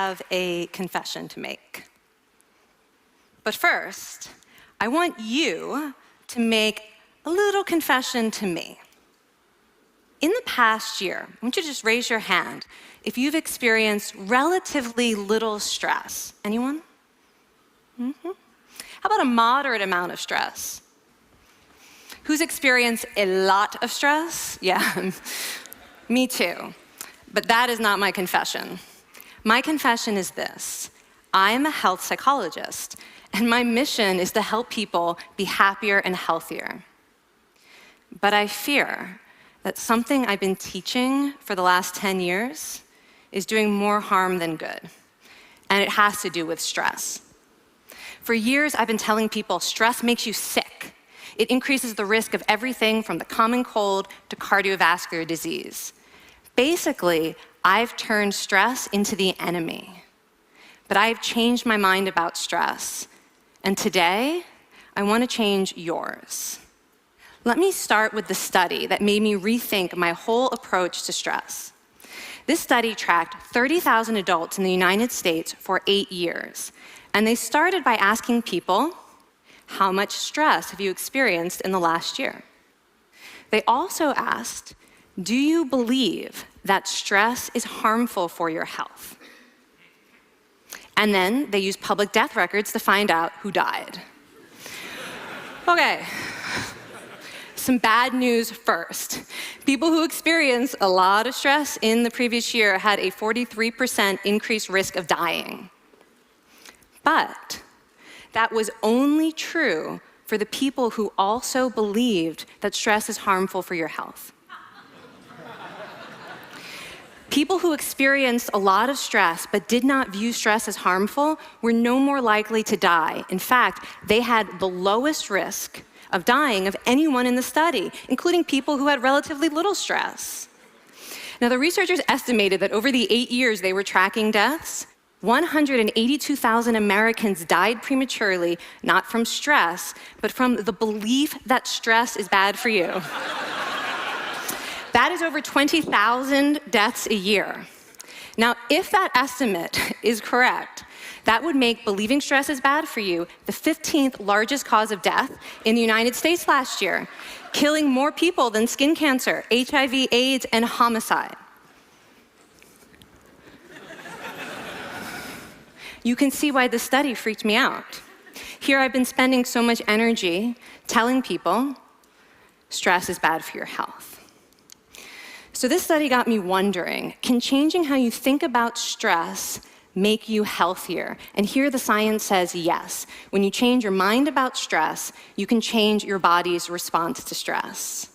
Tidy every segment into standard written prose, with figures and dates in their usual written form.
have a confession to make. But first, I want you to make a little confession to me. In the past year, I want you to just raise your hand if you've experienced relatively little stress. Anyone? How about a moderate amount of stress? Who's experienced a lot of stress? Yeah, me too. But that is not my confession. My confession is this: I am a health psychologist, and my mission is to help people be happier and healthier. But I fear that something I've been teaching for the last 10 years is doing more harm than good, and it has to do with stress. For years, I've been telling people stress makes you sick. It increases the risk of everything from the common cold to cardiovascular disease. Basically, I've turned stress into the enemy. But I've changed my mind about stress, and today, I want to change yours. Let me start with the study that made me rethink my whole approach to stress. This study tracked 30,000 adults in the United States for 8 years, and they started by asking people, how much stress have you experienced in the last year? They also asked, do you believe that stress is harmful for your health? And then they used public death records to find out who died. Okay. Some bad news first. People who experienced a lot of stress in the previous year had a 43% increased risk of dying. But that was only true for the people who also believed that stress is harmful for your health. People who experienced a lot of stress but did not view stress as harmful were no more likely to die. In fact, they had the lowest risk of dying of anyone in the study, including people who had relatively little stress. Now, the researchers estimated that over the 8 years they were tracking deaths, 182,000 Americans died prematurely, not from stress, but from the belief that stress is bad for you. That is over 20,000 deaths a year. Now, if that estimate is correct, that would make believing stress is bad for you the 15th largest cause of death in the United States last year, killing more people than skin cancer, HIV, AIDS, and homicide. You can see why this study freaked me out. Here I've been spending so much energy telling people stress is bad for your health. So this study got me wondering, can changing how you think about stress make you healthier? And here the science says yes. When you change your mind about stress, you can change your body's response to stress.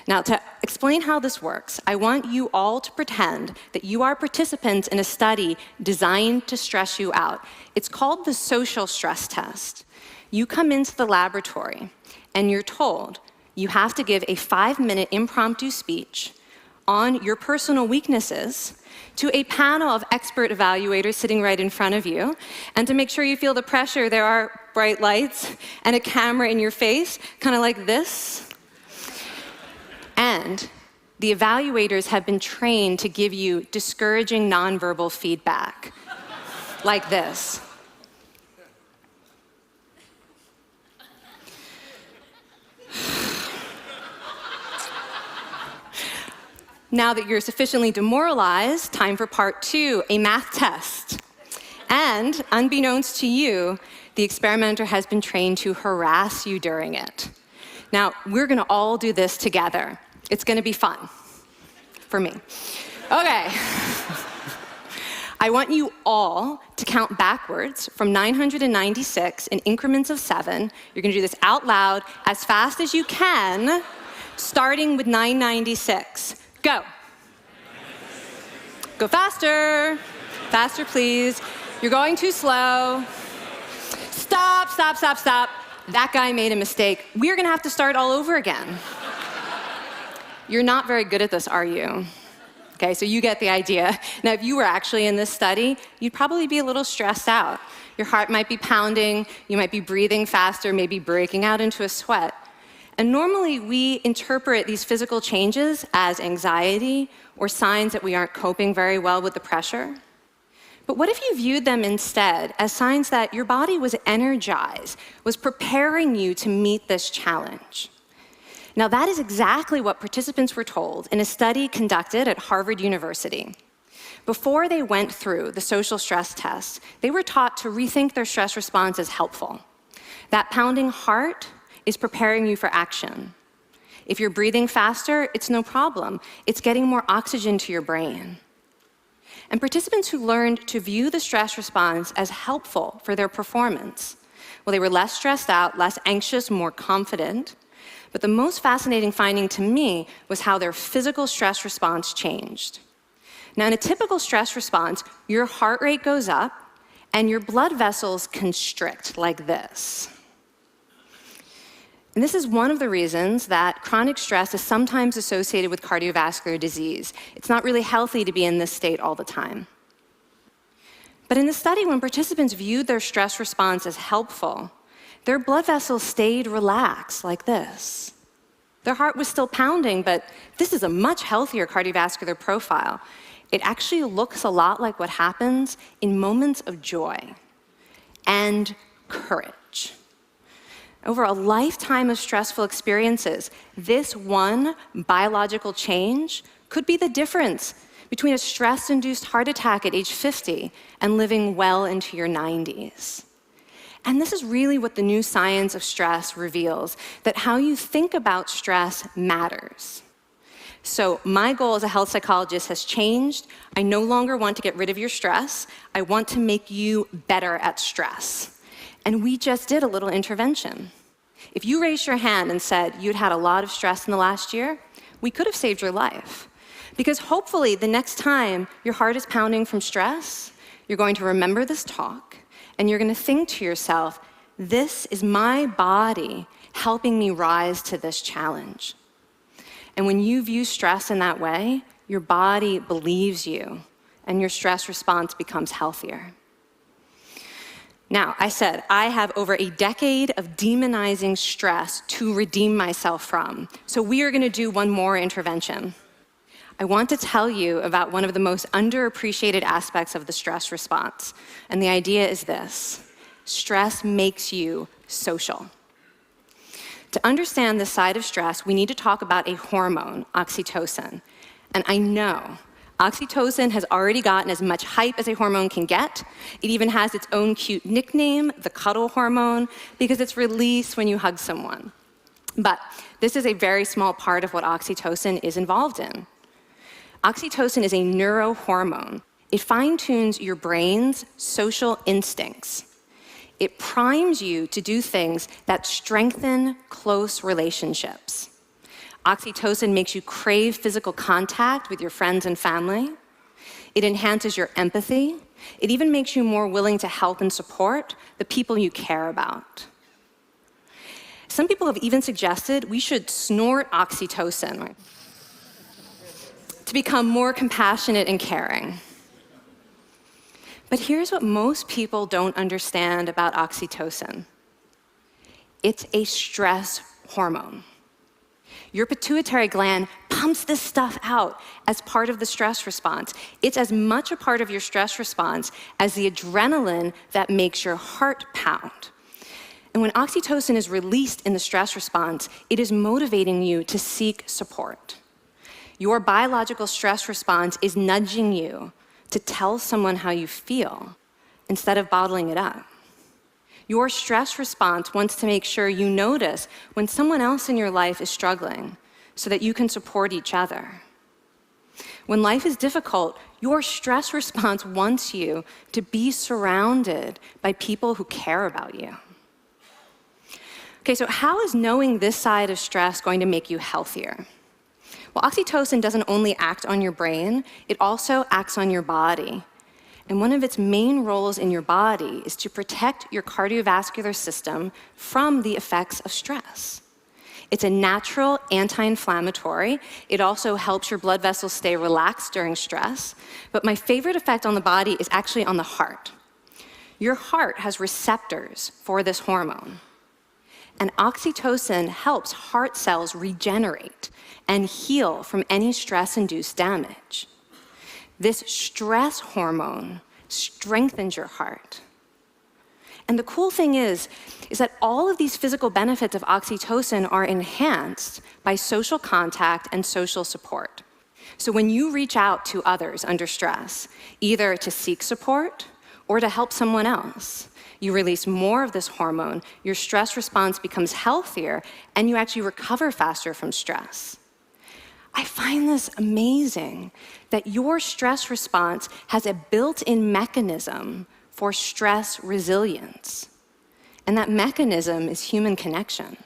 Now, to explain how this works, I want you all to pretend that you are participants in a study designed to stress you out. It's called the social stress test. You come into the laboratory, and you're told you have to give a 5-minute impromptu speech on your personal weaknesses to a panel of expert evaluators sitting right in front of you. And to make sure you feel the pressure, there are bright lights and a camera in your face, kind of like this. And the evaluators have been trained to give you discouraging nonverbal feedback, like this. Now that you're sufficiently demoralized, time for part 2, a math test. And unbeknownst to you, the experimenter has been trained to harass you during it. Now, we're gonna all do this together. It's gonna be fun, for me. Okay. I want you all to count backwards from 996 in increments of 7. You're gonna do this out loud as fast as you can, starting with 996. Go. Go faster. Faster, please. You're going too slow. Stop, stop, stop, stop. That guy made a mistake. We're gonna have to start all over again. You're not very good at this, are you? Okay, so you get the idea. Now, if you were actually in this study, you'd probably be a little stressed out. Your heart might be pounding, you might be breathing faster, maybe breaking out into a sweat. And normally we interpret these physical changes as anxiety or signs that we aren't coping very well with the pressure. But what if you viewed them instead as signs that your body was energized, was preparing you to meet this challenge? Now, that is exactly what participants were told in a study conducted at Harvard University. Before they went through the social stress test, they were taught to rethink their stress response as helpful. That pounding heart is preparing you for action. If you're breathing faster, it's no problem. It's getting more oxygen to your brain. And participants who learned to view the stress response as helpful for their performance, well, they were less stressed out, less anxious, more confident. But the most fascinating finding to me was how their physical stress response changed. Now, in a typical stress response, your heart rate goes up and your blood vessels constrict like this. And this is one of the reasons that chronic stress is sometimes associated with cardiovascular disease. It's not really healthy to be in this state all the time. But in the study, when participants viewed their stress response as helpful, their blood vessels stayed relaxed like this. Their heart was still pounding, but this is a much healthier cardiovascular profile. It actually looks a lot like what happens in moments of joy and courage. Over a lifetime of stressful experiences, this one biological change could be the difference between a stress-induced heart attack at age 50 and living well into your 90s. And this is really what the new science of stress reveals, that how you think about stress matters. So my goal as a health psychologist has changed. I no longer want to get rid of your stress. I want to make you better at stress. And we just did a little intervention. If you raised your hand and said you'd had a lot of stress in the last year, we could have saved your life. Because hopefully the next time your heart is pounding from stress, you're going to remember this talk, and you're going to think to yourself, this is my body helping me rise to this challenge. And when you view stress in that way, your body believes you, and your stress response becomes healthier. Now, I said I have over a decade of demonizing stress to redeem myself from. So we are going to do one more intervention. I want to tell you about one of the most underappreciated aspects of the stress response. And the idea is this: stress makes you social. To understand this side of stress, we need to talk about a hormone, oxytocin. And I know oxytocin has already gotten as much hype as a hormone can get. It even has its own cute nickname, the cuddle hormone, because it's released when you hug someone. But this is a very small part of what oxytocin is involved in. Oxytocin is a neurohormone. It fine-tunes your brain's social instincts. It primes you to do things that strengthen close relationships. Oxytocin makes you crave physical contact with your friends and family. It enhances your empathy. It even makes you more willing to help and support the people you care about. Some people have even suggested we should snort oxytocin to become more compassionate and caring. But here's what most people don't understand about oxytocin. It's a stress hormone. Your pituitary gland pumps this stuff out as part of the stress response. It's as much a part of your stress response as the adrenaline that makes your heart pound. And when oxytocin is released in the stress response, it is motivating you to seek support. Your biological stress response is nudging you to tell someone how you feel instead of bottling it up. Your stress response wants to make sure you notice when someone else in your life is struggling so that you can support each other. When life is difficult, your stress response wants you to be surrounded by people who care about you. Okay, so how is knowing this side of stress going to make you healthier? Well, oxytocin doesn't only act on your brain, it also acts on your body. And one of its main roles in your body is to protect your cardiovascular system from the effects of stress. It's a natural anti-inflammatory. It also helps your blood vessels stay relaxed during stress. But my favorite effect on the body is actually on the heart. Your heart has receptors for this hormone. And oxytocin helps heart cells regenerate and heal from any stress-induced damage. This stress hormone strengthens your heart. And the cool thing is that all of these physical benefits of oxytocin are enhanced by social contact and social support. So when you reach out to others under stress, either to seek support or to help someone else, you release more of this hormone, your stress response becomes healthier, and you actually recover faster from stress. I find this amazing that your stress response has a built-in mechanism for stress resilience. And that mechanism is human connection.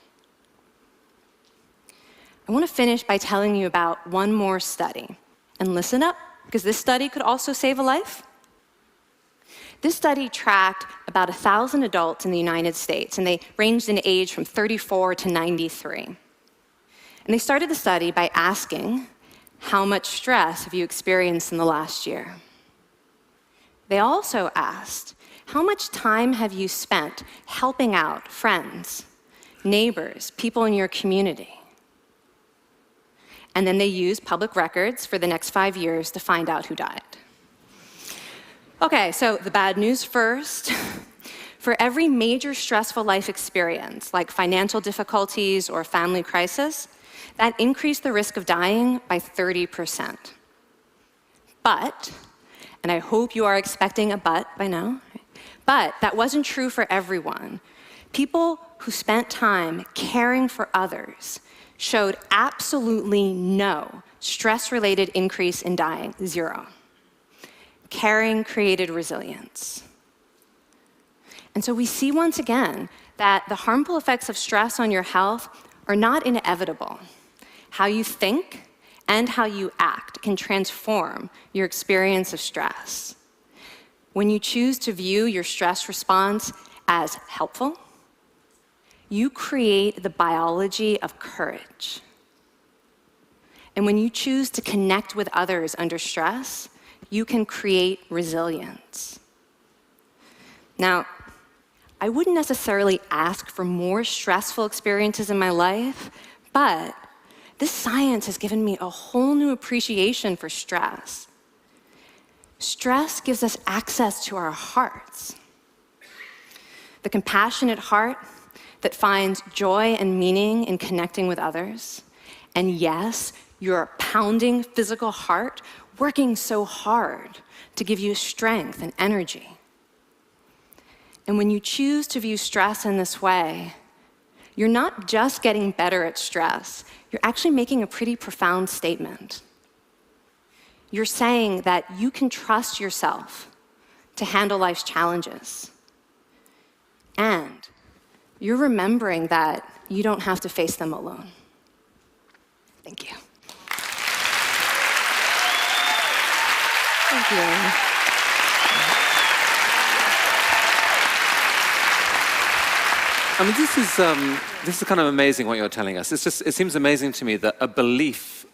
I want to finish by telling you about one more study. And listen up, because this study could also save a life. This study tracked about 1,000 adults in the United States, and they ranged in age from 34 to 93. And they started the study by asking, how much stress have you experienced in the last year? They also asked, how much time have you spent helping out friends, neighbors, people in your community? And then they used public records for the next 5 years to find out who died. Okay, so the bad news first. For every major stressful life experience, like financial difficulties or family crisis, that increased the risk of dying by 30%. But, and I hope you are expecting a but by now, but that wasn't true for everyone. People who spent time caring for others showed absolutely no stress-related increase in dying, 0. Caring created resilience. And so we see once again that the harmful effects of stress on your health are not inevitable. How you think and how you act can transform your experience of stress. When you choose to view your stress response as helpful, you create the biology of courage. And when you choose to connect with others under stress, you can create resilience. Now, I wouldn't necessarily ask for more stressful experiences in my life, but this science has given me a whole new appreciation for stress. Stress gives us access to our hearts. The compassionate heart that finds joy and meaning in connecting with others. And yes, your pounding physical heart working so hard to give you strength and energy. And when you choose to view stress in this way, you're not just getting better at stress, you're actually making a pretty profound statement. You're saying that you can trust yourself to handle life's challenges. And you're remembering that you don't have to face them alone. Thank you. Thank you. I mean, this is kind of amazing what you're telling us. It seems amazing to me that a belief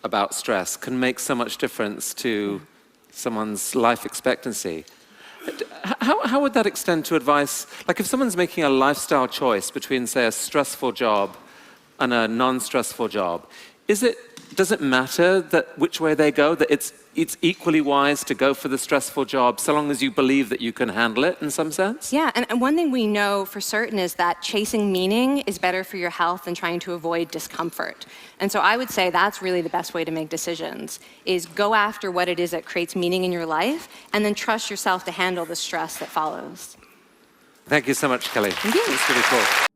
about stress can make so much difference to someone's life expectancy. How would that extend to advice? Like if someone's making a lifestyle choice between, say, a stressful job and a non-stressful job, does it matter that which way they go, that it's equally wise to go for the stressful job so long as you believe that you can handle it in some sense? Yeah, and one thing we know for certain is that chasing meaning is better for your health than trying to avoid discomfort. And so I would say that's really the best way to make decisions, is go after what it is that creates meaning in your life, and then trust yourself to handle the stress that follows. Thank you so much, Kelly. Thank you. It's really cool.